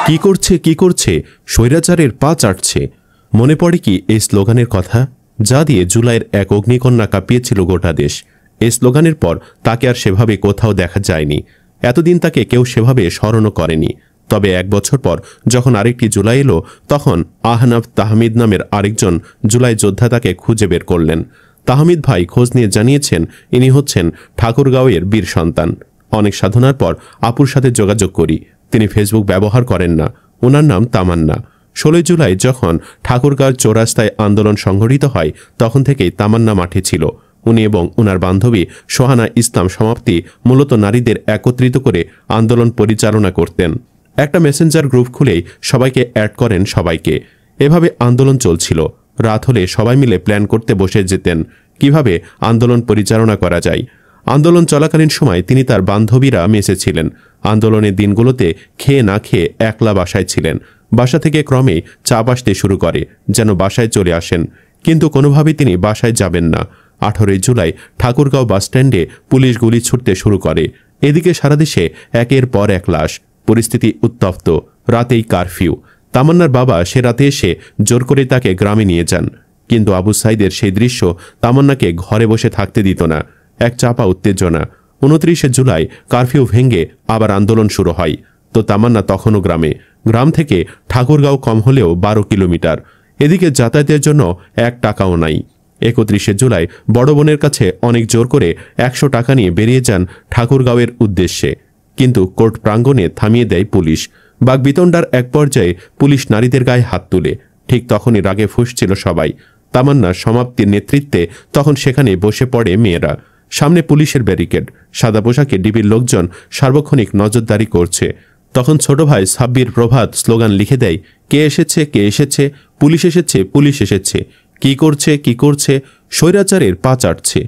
কি করছে স্বৈরাচারের পা চাটছে। মনে পড়ে কি এই স্লোগানের কথা, যা দিয়ে জুলাইয়ের এক অগ্নিকন্যা কাঁপিয়েছিল গোটা দেশ। এই স্লোগানের পর তাকে আর সেভাবে কোথাও দেখা যায়নি। এতদিন তাকে কেউ সেভাবে স্মরণও করেনি। তবে 1 বছর পর যখন আরেকটি জুলাই এলো, তখন আহনাফ তাহমিদ নামের আরেকজন জুলাই যোদ্ধা তাকে খুঁজে বের করলেন। তাহমিদ ভাই খোঁজ নিয়ে জানিয়েছেন ইনি হচ্ছেন ঠাকুরগাঁওয়ের বীর সন্তান। অনেক সাধনার পর আপুর সাথে যোগাযোগ করি। তিনি ফেসবুক ব্যবহার করেন না। ওনার নাম তামান্না। 16 জুলাই যখন ঠাকুরগাঁও চৌরাস্তায় আন্দোলন সংঘটিত হয়, তখন থেকেই তামান্না মাঠে ছিল। উনি এবং ওনার বান্ধবী সোহানা ইসলাম সমাপ্তি মূলত নারীদের একত্রিত করে আন্দোলন পরিচালনা করতেন। একটা মেসেঞ্জার গ্রুপ খুলেই সবাইকে অ্যাড করেন সবাইকে। এভাবে আন্দোলন চলছিল। রাত হলে সবাই মিলে প্ল্যান করতে বসে যেতেন কিভাবে আন্দোলন পরিচালনা করা যায়। আন্দোলন চলাকালীন সময় তিনি তার বান্ধবীরা মেসে ছিলেন। আন্দোলনের দিনগুলোতে খেয়ে না খেয়ে একলা বাসায় ছিলেন। বাসা থেকে ক্রমে চাপ আসতে শুরু করে যেন বাসায় চলে আসেন, কিন্তু কোনোভাবেই তিনি বাসায় যাবেন না। 18 জুলাই ঠাকুরগাঁও বাসস্ট্যান্ডে পুলিশ গুলি ছুটতে শুরু করে। এদিকে সারা দেশে একের পর এক লাশ। পরিস্থিতি উত্তপ্ত। রাতেই কারফিউ। তামান্নার বাবা সে রাতে এসে জোর করে তাকে গ্রামে নিয়ে যান, কিন্তু আবু সাইদের সেই দৃশ্য তামান্নাকে ঘরে বসে থাকতে দিত না। এক চাপা উত্তেজনা। 29 জুলাই কারফিউ ভেঙে আবার আন্দোলন শুরু হয়। তো তামান্না তখনও গ্রামে। গ্রাম থেকে ঠাকুরগাঁও কম হলেও 12 কিলোমিটার। এদিকে যাতায়াতের জন্য 1 টাকাও নাই। 31 জুলাই বড় বোনের কাছে অনেক জোর করে 100 টাকা নিয়ে বেরিয়ে যান ঠাকুরগাঁওয়ের উদ্দেশ্যে, কিন্তু কোর্ট প্রাঙ্গণে থামিয়ে দেয় পুলিশ। বাগবিতণ্ডার এক পর্যায়ে পুলিশ নারীদের গায়ে হাত তুলে। ঠিক তখনই রাগে ফুঁসছিল সবাই। তামান্না সমাপ্তির নেতৃত্বে তখন সেখানে বসে পড়ে মেয়েরা। সামনে পুলিশের ব্যারিকেড। সাদা পোশাকে ডিবির লোকজন সার্বক্ষণিক নজরদারি করছে। তখন ছোট ভাই সাব্বির প্রভাত স্লোগান লিখে দেয়, কে এসেছে, কে এসেছে, পুলিশ এসেছে, পুলিশ এসেছে, কি করছে, স্বৈরাচারের পা চাটছে।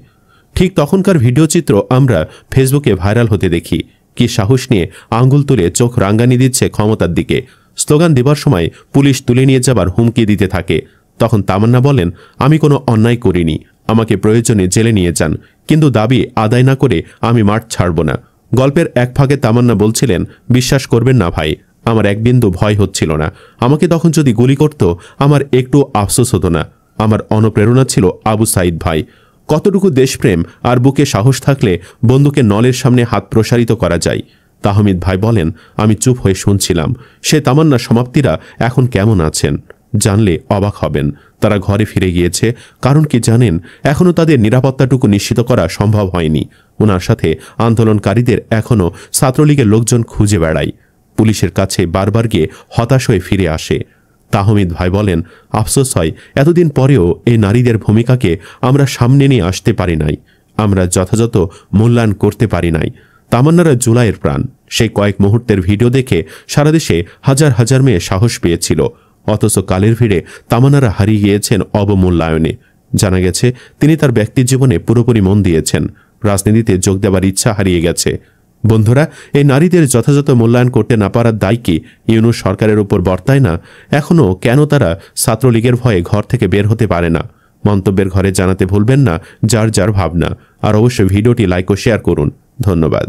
ঠিক তখনকার ভিডিও চিত্র আমরা ফেসবুকে ভাইরাল হতে দেখি। কি সাহস নিয়ে আঙ্গুল তুলে চোখ রাঙ্গানি দিচ্ছে ক্ষমতার দিকে। স্লোগান দেবার সময় পুলিশ তুলে নিয়ে যাবার হুমকি দিতে থাকে। তখন তামান্না বলেন, আমি কোনো অন্যায় করিনি, আমাকে প্রয়োজনে জেলে নিয়ে যান, কিন্তু দাবি আদায় না করে আমি মাঠ ছাড়ব না। গল্পের এক ফাঁকে তামান্না বলছিলেন, বিশ্বাস করবেন না ভাই, আমার এক বিন্দু ভয় হচ্ছিল না। আমাকে তখন যদি গুলি করত আমার একটু আফসোস হতো না। আমার অনুপ্রেরণা ছিল আবু সাইদ ভাই। কতটুকু দেশপ্রেম আর বুকে সাহস থাকলে বন্দুকের নলের সামনে হাত প্রসারিত করা যায়। তাহমিদ ভাই বলেন, আমি চুপ হয়ে শুনছিলাম। সে তামান্না সমাপ্তিরা এখন কেমন আছেন জানলে অবাক হবেন। তারা ঘরে ফিরে গিয়েছে। কারণ কি জানেন, এখনও তাদের নিরাপত্তাটুকু নিশ্চিত করা সম্ভব হয়নি। ওনার সাথে আন্দোলনকারীদের এখনও ছাত্রলীগের লোকজন খুঁজে বেড়ায়। পুলিশের কাছে বারবার গিয়ে হতাশ হয়ে ফিরে আসে। তাহমিদ ভাই বলেন, আফসোস হয় এতদিন পরেও এই নারীদের ভূমিকাকে আমরা সামনে নিয়ে আসতে পারি নাই, আমরা যথাযথ মূল্যায়ন করতে পারি নাই। তামান্নারা জুলাইয়ের প্রাণ। সেই কয়েক মুহূর্তের ভিডিও দেখে সারা দেশে হাজার হাজার মেয়ে সাহস পেয়েছিল। অথচ কালের ভিড়ে তামান্নারা হারিয়ে গিয়েছেন অবমূল্যায়নে। জানা গেছে তিনি তার ব্যক্তি জীবনে পুরোপুরি মন দিয়েছেন। রাজনীতিতে যোগ দেওয়ার ইচ্ছা হারিয়ে গেছে। বন্ধুরা, এই নারীদের যথাযথ মূল্যায়ন করতে না পারার দায় কি ইউনূস সরকারের উপর বর্তায় না? এখনও কেন তারা ছাত্রলীগের ভয়ে ঘর থেকে বের হতে পারে না? মন্তব্যের ঘরে জানাতে ভুলবেন না যার যার ভাবনা। আর অবশ্যই ভিডিওটি লাইক ও শেয়ার করুন। ধন্যবাদ।